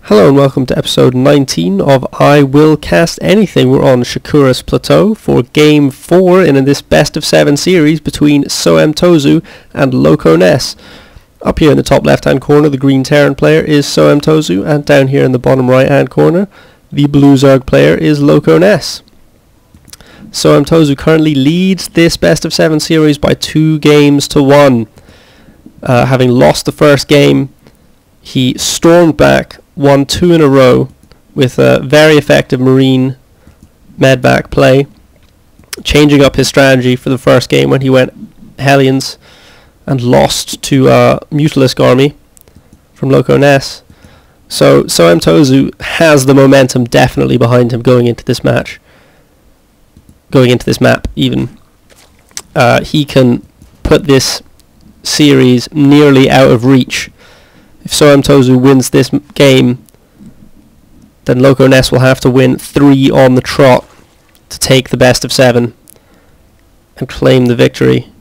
Hello and welcome to episode 19 of I Will Cast Anything. We're on Shakuras Plateau for Game 4 in this best of 7 series between SoMToZu and Loconess. Up here in the top left hand corner the green Terran player is SoMToZu, and down here in the bottom right hand corner the blue Zerg player is Loconess. SoMToZu currently leads this best of 7 series by 2 games to 1. Having lost the first game, he stormed back, won 2 in a row with a very effective Marine medvac play, changing up his strategy for the first game when he went Hellions and lost to Mutalisk army from Loconess. So SoMToZu has the momentum definitely behind him going into this match, going into this map even. He can put this series nearly out of reach. If SoMToZu wins this game, then Loconess will have to win 3 on the trot to take the best of 7 and claim the victory.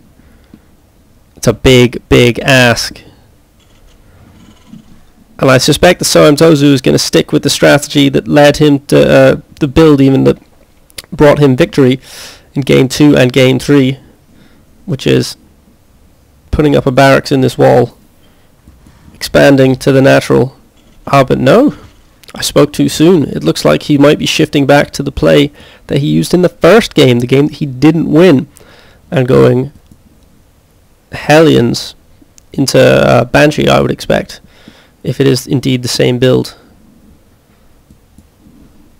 It's a big ask. And I suspect that SoMToZu is going to stick with the strategy that led him to the build even that brought him victory in Game 2 and Game 3, which is putting up a barracks in this wall, expanding to the natural. But no, I spoke too soon. It looks like he might be shifting back to the play that he used in the first game, the game that he didn't win, and going Hellions into Banshee, I would expect, if it is indeed the same build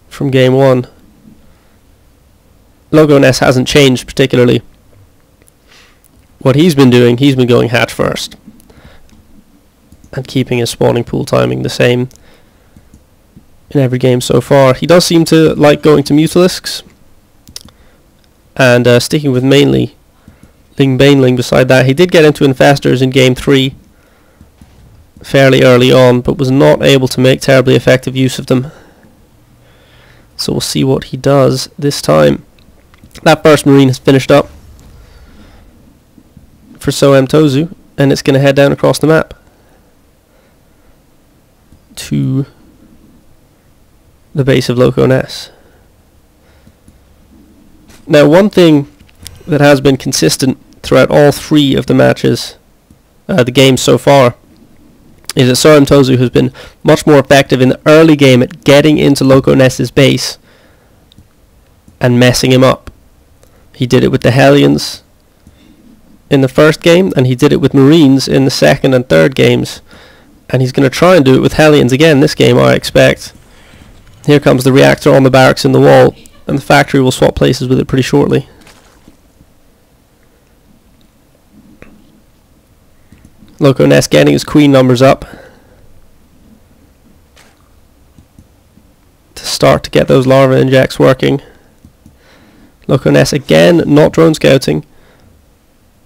from Game 1. Loconess hasn't changed particularly. What he's been doing, he's been going hatch first and keeping his spawning pool timing the same in every game so far. He does seem to like going to Mutalisks and sticking with mainly Baneling beside that. He did get into Infestors in Game 3 fairly early on, but was not able to make terribly effective use of them. So we'll see what he does this time. That first Marine has finished up for SoMToZu, and it's going to head down across the map to the base of Loconess. Now, one thing that has been consistent throughout all 3 of the matches, the games so far, is that SoMToZu has been much more effective in the early game at getting into Loconess's base and messing him up. He did it with the Hellions in the first game, and he did it with Marines in the second and third games, and he's going to try and do it with Hellions again this game, I expect. Here comes the reactor on the barracks in the wall, and the factory will swap places with it pretty shortly. Loconess getting his queen numbers up to start to get those larva injects working. Loconess again not drone scouting,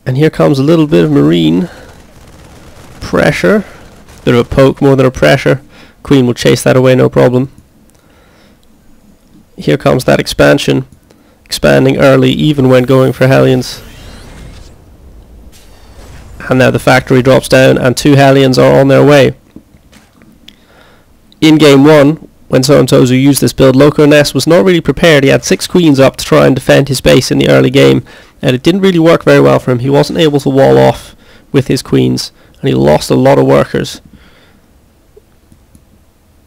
and here comes a little bit of Marine pressure. Bit of a poke more than a pressure. Queen will chase that away no problem. Here comes that expansion, expanding early even when going for Hellions. And now the factory drops down and 2 Hellions are on their way. In Game 1, when SoMToZu used this build, Loconess was not really prepared. He had 6 queens up to try and defend his base in the early game, and it didn't really work very well for him. He wasn't able to wall off with his queens, and he lost a lot of workers.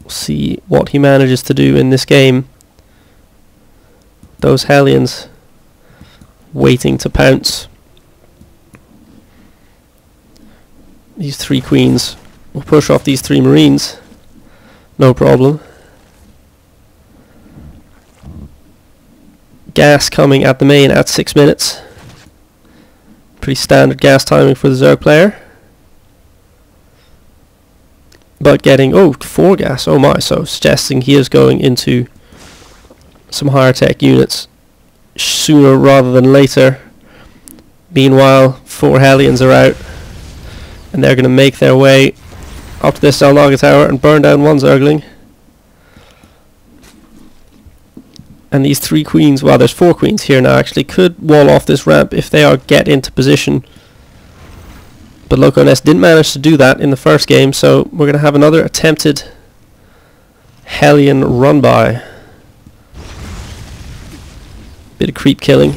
We'll see what he manages to do in this game. Those Hellions waiting to pounce. These 3 queens will push off these 3 Marines, no problem. Gas coming at the main at 6 minutes. Pretty standard gas timing for the Zerg player. But getting 4 gas, oh my, so suggesting he is going into some higher tech units sooner rather than later. Meanwhile, 4 Hellions are out, and they're going to make their way up to this Zelnaga tower and burn down 1 Zergling. And these 3 queens, well, there's 4 queens here now actually, could wall off this ramp if they get into position. But Loconess didn't manage to do that in the first game, so we're going to have another attempted Hellion run by. Bit of creep killing.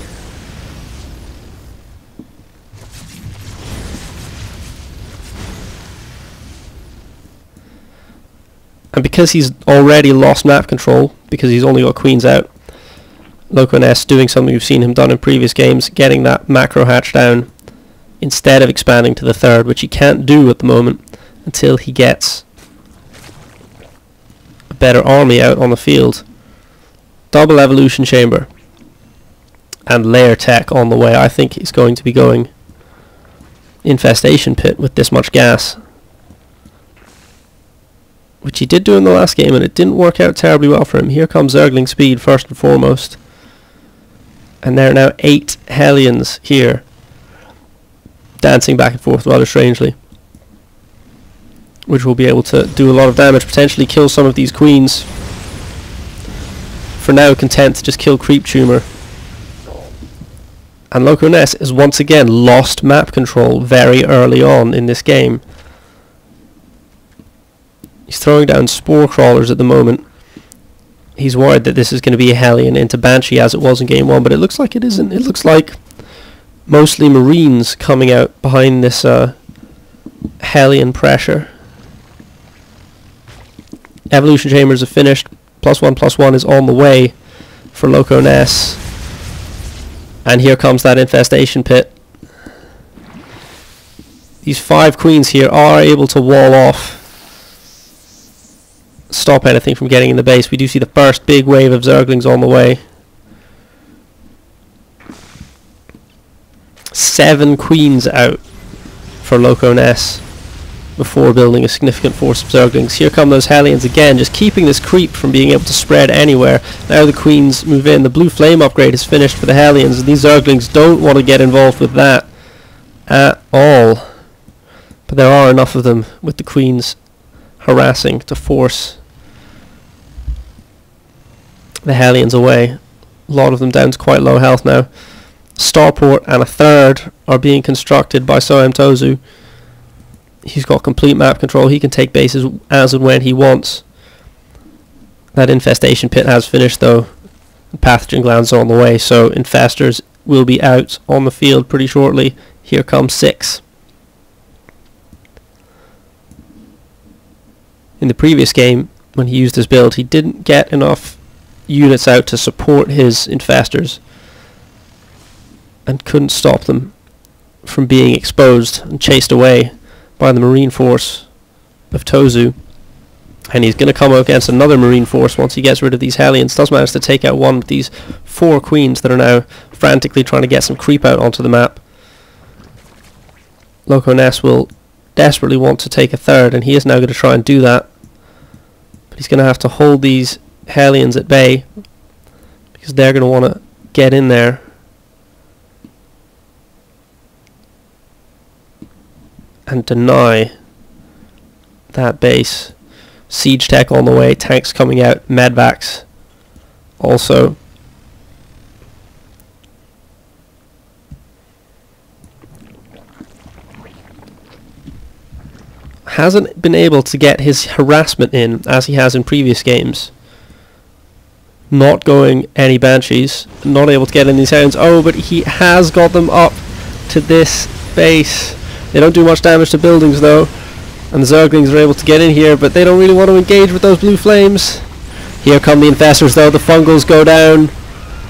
And because he's already lost map control, because he's only got queens out, Loconess doing something we've seen him done in previous games, getting that macro hatch down instead of expanding to the third, which he can't do at the moment until he gets a better army out on the field. Double evolution chamber and layer tech on the way. I think he's going to be going infestation pit with this much gas, which he did do in the last game, and it didn't work out terribly well for him. Here comes Zergling speed first and foremost, and there are now 8 Hellions here, dancing back and forth rather strangely, which will be able to do a lot of damage, potentially kill some of these queens. For now, content to just kill Creep Tumor. And Loconess has once again lost map control very early on in this game. He's throwing down spore crawlers at the moment. He's worried that this is going to be a Hellion into Banshee as it was in game 1, but it looks like it isn't. It looks like mostly Marines coming out behind this Hellion pressure. Evolution chambers are finished. +1/+1 is on the way for Loconess. And here comes that infestation pit. These 5 queens here are able to wall off, stop anything from getting in the base. We do see the first big wave of Zerglings on the way. 7 queens out for Loconess before building a significant force of Zerglings. Here come those Hellions again, just keeping this creep from being able to spread anywhere. Now the queens move in. The blue flame upgrade is finished for the Hellions, and these Zerglings don't want to get involved with that at all. But there are enough of them with the queens harassing to force the Hellions away. A lot of them down to quite low health now. Starport and a third are being constructed by SoMToZu. He's got complete map control. He can take bases as and when he wants. That infestation pit has finished though. Pathogen glands are on the way, so infestors will be out on the field pretty shortly. Here comes 6. In the previous game, when he used his build, he didn't get enough units out to support his infestors and couldn't stop them from being exposed and chased away by the Marine force of Tozu. And he's going to come up against another Marine force once he gets rid of these Hellions. Does manage to take out one with these 4 queens that are now frantically trying to get some creep out onto the map. Loconess will desperately want to take a third, and he is now going to try and do that. But he's going to have to hold these Hellions at bay, because they're going to want to get in there and deny that base. Siege tech on the way, tanks coming out, medvacs also. Hasn't been able to get his harassment in as he has in previous games. Not going any Banshees, not able to get in these hounds. Oh, but he has got them up to this base. They don't do much damage to buildings though, and the Zerglings are able to get in here, but they don't really want to engage with those blue flames. Here come the infestors though. The fungals go down.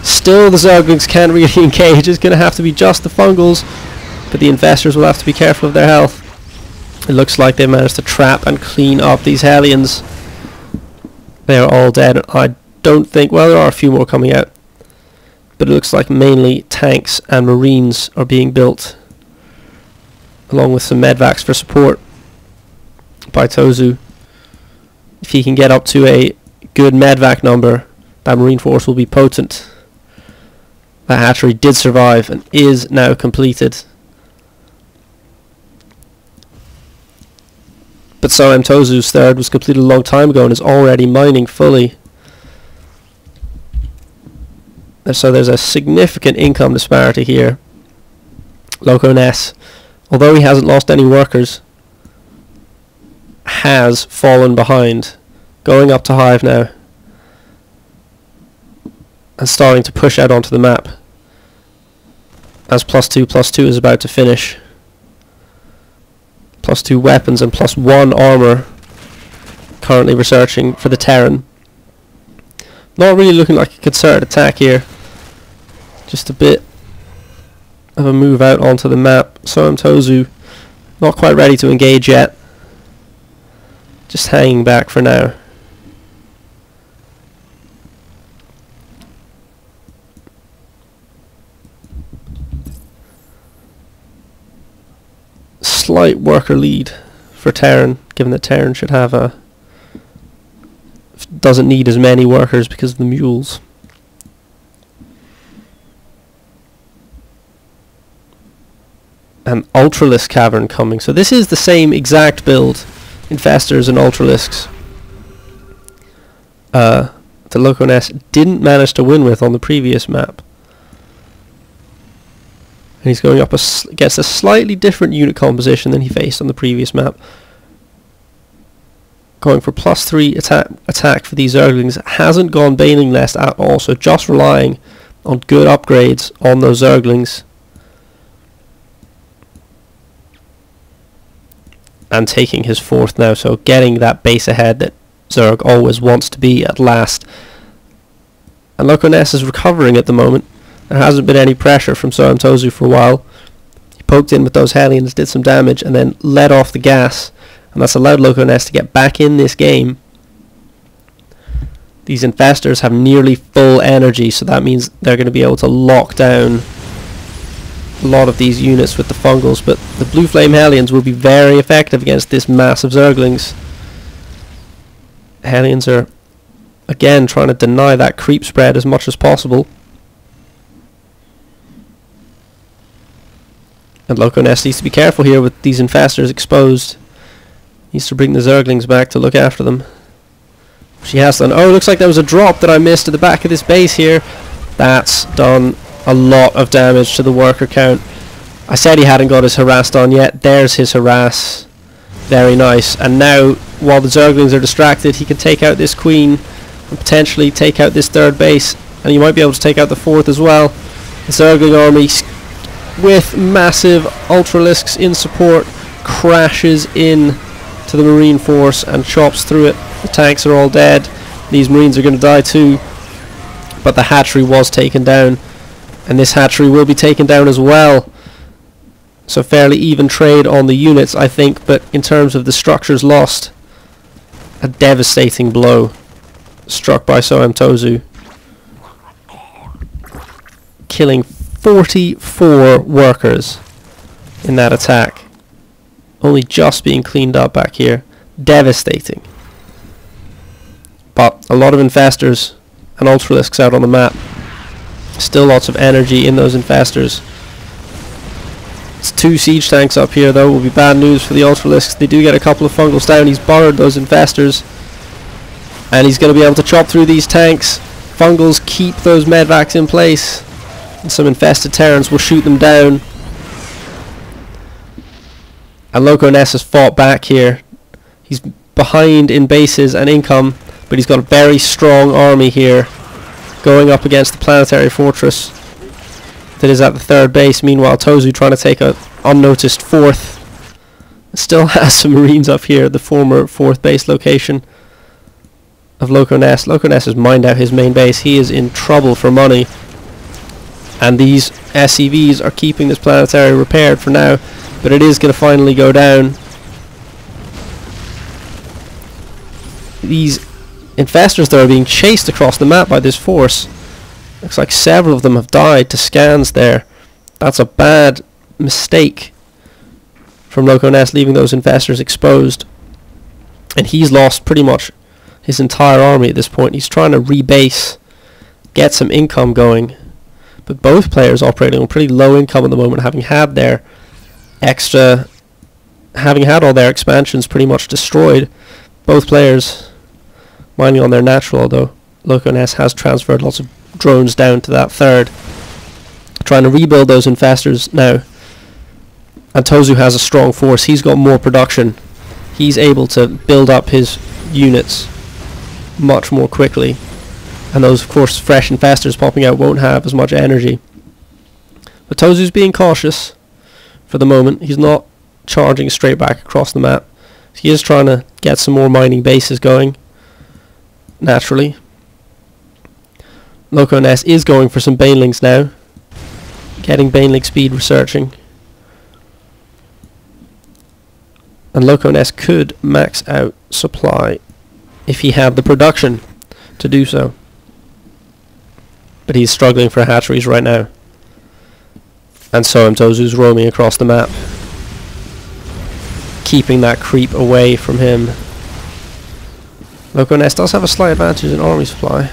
Still the Zerglings can't really engage. It's going to have to be just the fungals, but the infestors will have to be careful of their health. It looks like they managed to trap and clean up these Hellions. They are all dead. I don't think, well, there are a few more coming out, but it looks like mainly tanks and Marines are being built, along with some medvacs for support by Tozu. If he can get up to a good medvac number, that Marine force will be potent. That hatchery did survive and is now completed. But SoMToZu's third was completed a long time ago and is already mining fully. So there's a significant income disparity here. Loconess, although he hasn't lost any workers, has fallen behind Going up to hive now. And starting to push out onto the map. As +2/+2 is about to finish. +2 weapons and +1 armor. Currently researching for the Terran. Not really looking like a concerted attack here. Just a bit of a move out onto the map. SoMToZu not quite ready to engage yet. Just hanging back for now. Slight worker lead for Terran, given that Terran should have a... doesn't need as many workers because of the mules. An Ultralisk Cavern coming. So this is the same exact build, Infestors and Ultralisks, the Loconess didn't manage to win with on the previous map. And he's going up against a slightly different unit composition than he faced on the previous map. Going for +3 attack for these Zerglings. Hasn't gone Baneling Nest at all, so just relying on good upgrades on those Zerglings. And taking his 4th now, so getting that base ahead that Zerg always wants to be at last. And Loconess is recovering at the moment. There hasn't been any pressure from SoMToZu for a while. He poked in with those Hellions, did some damage, and then let off the gas. And that's allowed Loconess to get back in this game. These Infestors have nearly full energy, so that means they're going to be able to lock down a lot of these units with the Fungals. But the Blue Flame Hellions will be very effective against this mass of Zerglings. Hellions are, again, trying to deny that creep spread as much as possible. And Loconess needs to be careful here with these Infestors exposed. Needs to bring the Zerglings back to look after them. She has done. Oh, looks like there was a drop that I missed at the back of this base here. That's done a lot of damage to the worker count. I said he hadn't got his harass done yet. There's his harass. Very nice. And now, while the Zerglings are distracted, he can take out this queen and potentially take out this 3rd base. And he might be able to take out the 4th as well. The Zergling army, with massive Ultralisks in support, crashes in to the Marine force and chops through it. The tanks are all dead. These Marines are going to die too. But the hatchery was taken down. And this hatchery will be taken down as well. So fairly even trade on the units, I think. But in terms of the structures lost, a devastating blow struck by SoMToZu. Killing 44 workers in that attack. Only just being cleaned up back here. Devastating. But a lot of Infestors and Ultralisks out on the map. Still lots of energy in those Infestors. It's 2 siege tanks up here though. Will be bad news for the Ultralisks. They do get a couple of Fungals down. He's borrowed those Infestors. And he's going to be able to chop through these tanks. Fungals keep those medvacs in place. And some infested Terrans will shoot them down. And Loconess has fought back here. He's behind in bases and income, but he's got a very strong army here going up against the planetary fortress that is at the 3rd base. Meanwhile, Tozu trying to take a unnoticed 4th. Still has some Marines up here, the former 4th base location of Loconess. Loconess has mined out his main base. He is in trouble for money. And these SCVs are keeping this planetary repaired for now. But it is going to finally go down. These Infestors though are being chased across the map by this force. Looks like several of them have died to scans there. That's a bad mistake from Loconess, leaving those Infestors exposed. And he's lost pretty much his entire army at this point. He's trying to rebase, get some income going. But both players operating on pretty low income at the moment, having had all their expansions pretty much destroyed. Both players mining on their natural, although Loconess has transferred lots of drones down to that 3rd. Trying to rebuild those Infestors now. And Tozu has a strong force. He's got more production. He's able to build up his units much more quickly. And those, of course, fresh infestors popping out won't have as much energy. But ToZu's being cautious for the moment. He's not charging straight back across the map. He is trying to get some more mining bases going, naturally. Loconess is going for some banelings now. Getting baneling speed researching. And Loconess could max out supply if he had the production to do so. But he's struggling for hatcheries right now. And SoMToZu's roaming across the map, keeping that creep away from him. Loconess does have a slight advantage in army supply,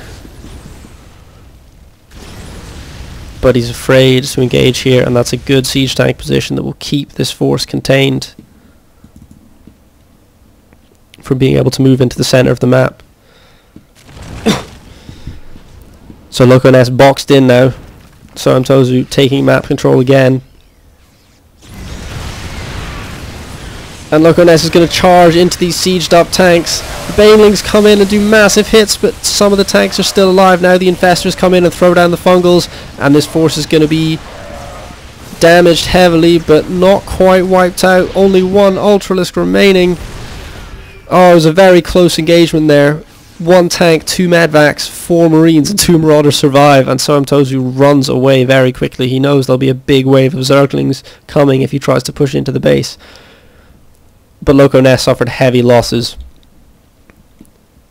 but he's afraid to engage here, and that's a good siege tank position that will keep this force contained from being able to move into the center of the map. So Loconess boxed in now. SoMToZu taking map control again. And Loconess is going to charge into these sieged up tanks. The banelings come in and do massive hits, but some of the tanks are still alive now. The infestors come in and throw down the fungals, and this force is going to be damaged heavily, but not quite wiped out. Only one Ultralisk remaining. Oh, it was a very close engagement there. One tank, 2 medvacs, 4 marines and 2 marauders survive, and SoMToZu runs away very quickly. He knows there'll be a big wave of zerglings coming if he tries to push into the base. But Loconess suffered heavy losses.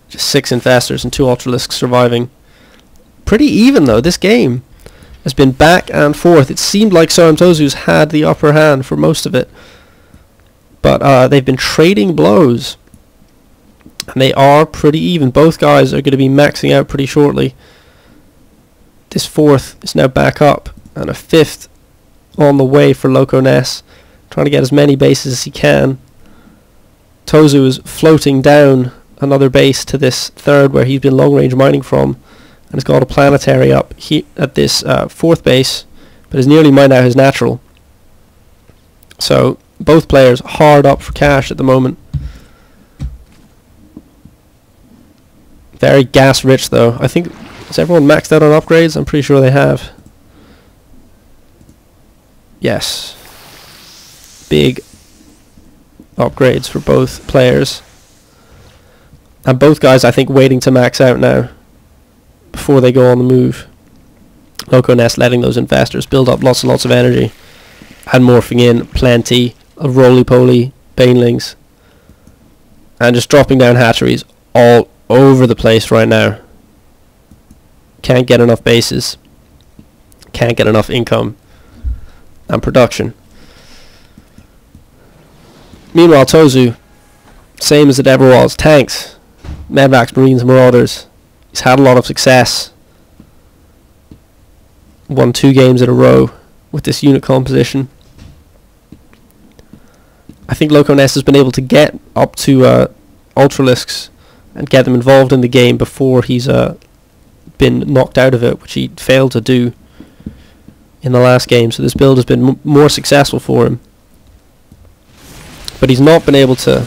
Just 6 infestors and 2 Ultralisks surviving. Pretty even though. This game has been back and forth. It seemed like SoMToZu's had the upper hand for most of it, but they've been trading blows. And they are pretty even. Both guys are going to be maxing out pretty shortly. This 4th is now back up, and a 5th on the way for Loconess, trying to get as many bases as he can. ToZu is floating down another base to this 3rd where he's been long range mining from, and has got a planetary up at this 4th base, but is nearly mined out his natural. So both players hard up for cash at the moment. Very gas rich though. I think, has everyone maxed out on upgrades? I'm pretty sure they have. Yes. Big upgrades for both players. And both guys I think waiting to max out now before they go on the move. Loconess letting those infestors build up lots and lots of energy. And morphing in plenty of roly-poly banelings. And just dropping down hatcheries all over the place right now. Can't get enough bases. Can't get enough income and production. Meanwhile, ToZu, same as it ever was. Tanks, medvacs, marines, marauders. He's had a lot of success. Won 2 games in a row with this unit composition. I think Loconess has been able to get up to Ultralisks and get them involved in the game before he's been knocked out of it, which he failed to do in the last game. So this build has been more successful for him. But he's not been able to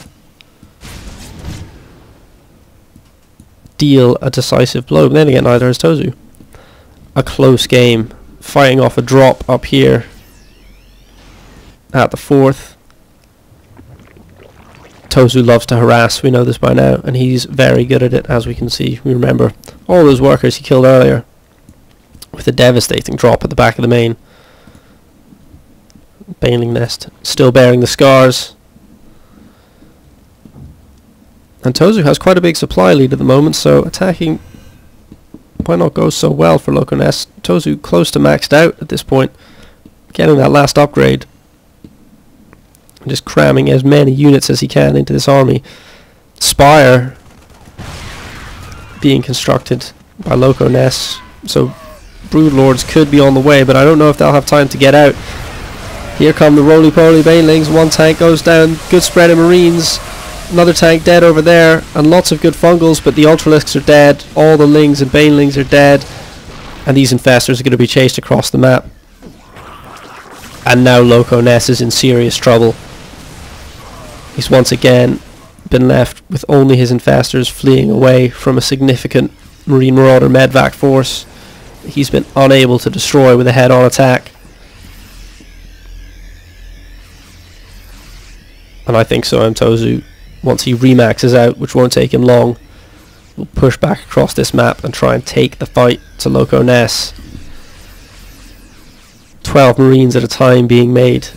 deal a decisive blow. But then again, neither has ToZu. A close game, fighting off a drop up here at the 4th. ToZu loves to harass, we know this by now, and he's very good at it, as we can see. We remember all those workers he killed earlier with a devastating drop at the back of the main. Baneling nest, still bearing the scars. And ToZu has quite a big supply lead at the moment, so attacking might not go so well for Loconess. ToZu close to maxed out at this point, getting that last upgrade. Just cramming as many units as he can into this army. Spire being constructed by Loconess, so Broodlords could be on the way, but I don't know if they'll have time to get out. Here come the roly-poly banelings. 1 tank goes down. Good spread of marines. Another tank dead over there, and lots of good fungals, but the Ultralisks are dead. All the lings and banelings are dead, and these infestors are going to be chased across the map. And now Loconess is in serious trouble. He's once again been left with only his infestors fleeing away from a significant Marine Marauder medvac force. He's been unable to destroy with a head-on attack. And I think SoMToZu, once he remaxes out, which won't take him long, will push back across this map and try and take the fight to Loconess. 12 Marines at a time being made.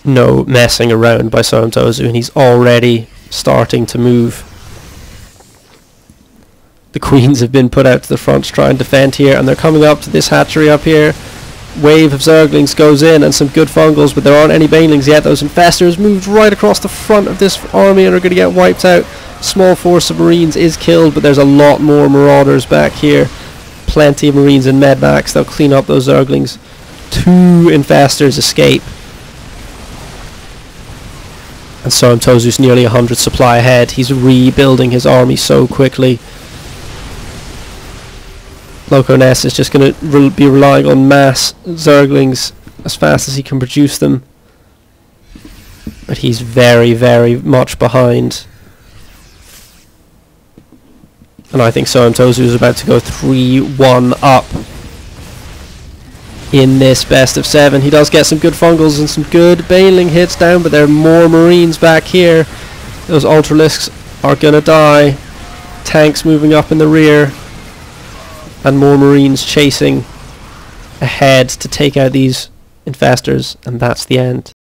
No messing around by SoMToZu, and he's already starting to move. The Queens have been put out to the front to try and defend here, and they're coming up to this hatchery up here. Wave of Zerglings goes in and some good fungals, but there aren't any banelings yet. Those infestors moved right across the front of this army and are going to get wiped out. Small force of Marines is killed, but there's a lot more Marauders back here. Plenty of Marines and medvacs. They'll clean up those Zerglings. 2 infestors escape. And SoMToZu's nearly 100 supply ahead. He's rebuilding his army so quickly. Loconess is just going to be relying on mass Zerglings as fast as he can produce them. But he's very, very much behind. And I think SoMToZu is about to go 3-1 up in this best of 7. He does get some good fungals and some good baneling hits down, but there are more Marines back here. Those Ultralisks are going to die. Tanks moving up in the rear. And more Marines chasing ahead to take out these infestors, and that's the end.